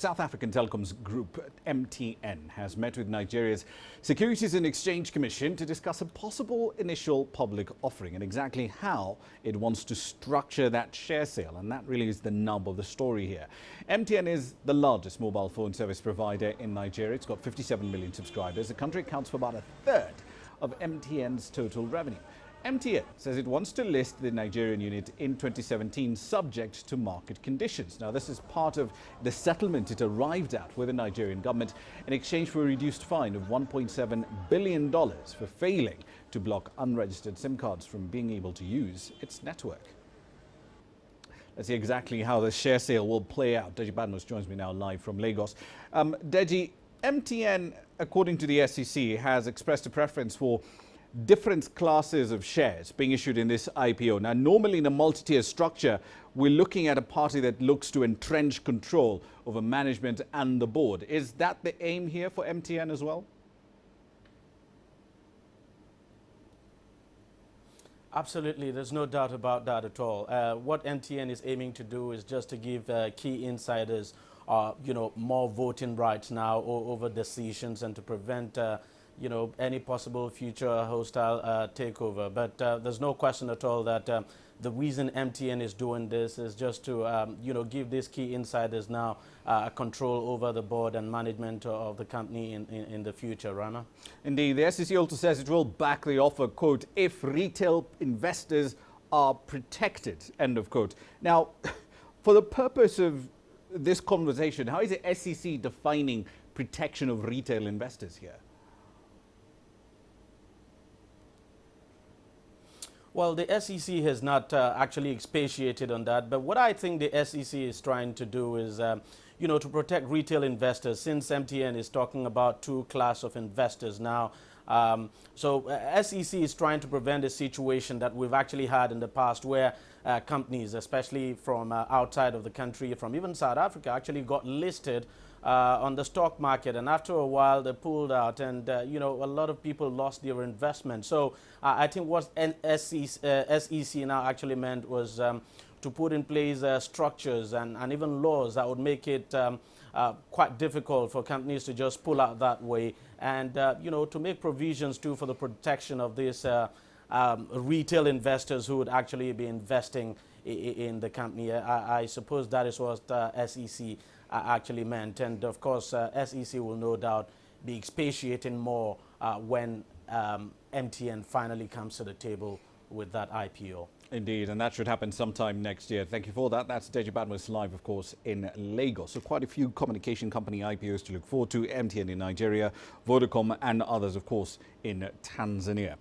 South African telecoms group MTN has met with Nigeria's Securities and Exchange Commission to discuss a possible initial public offering and exactly how it wants to structure that share sale. And that really is the nub of the story here. MTN is the largest mobile phone service provider in Nigeria. It's got 57 million subscribers. The country accounts for about a third of MTN's total revenue. MTN says it wants to list the Nigerian unit in 2017 subject to market conditions. Now, this is part of the settlement it arrived at with the Nigerian government in exchange for a reduced fine of $1.7 billion for failing to block unregistered SIM cards from being able to use its network. Let's see exactly how the share sale will play out. Deji Badmus joins me now live from Lagos. Deji, MTN, according to the SEC, has expressed a preference for different classes of shares being issued in this IPO. Now, normally in a multi-tier structure, we're looking at a party that looks to entrench control over management and the board. Is that the aim here for MTN as well? Absolutely, there's no doubt about that at all. What MTN is aiming to do is just to give key insiders, more voting rights now over decisions and to prevent any possible future hostile takeover. But there's no question at all that the reason MTN is doing this is just to, give these key insiders now control over the board and management of the company in the future, Rana. Indeed, the SEC also says it will back the offer, quote, if retail investors are protected, end of quote. Now, for the purpose of this conversation, how is the SEC defining protection of retail investors here? Well, the SEC has not actually expatiated on that. But what I think the SEC is trying to do is, to protect retail investors, since MTN is talking about two classes of investors now. SEC is trying to prevent a situation that we've actually had in the past where companies, especially from outside of the country, from even South Africa, actually got listed on the stock market, and after a while they pulled out, and a lot of people lost their investment. So I think what SEC now actually meant was to put in place structures and even laws that would make it quite difficult for companies to just pull out that way, and to make provisions too for the protection of these retail investors who would actually be investing in the company. I suppose that is what SEC actually meant, and of course SEC will no doubt be expatiating more when MTN finally comes to the table with that IPO. Indeed, and that should happen sometime next year. Thank you for that. That's Deji Badmus live, of course, in Lagos. So quite a few communication company IPOs to look forward to. MTN in Nigeria, Vodacom and others, of course, in Tanzania.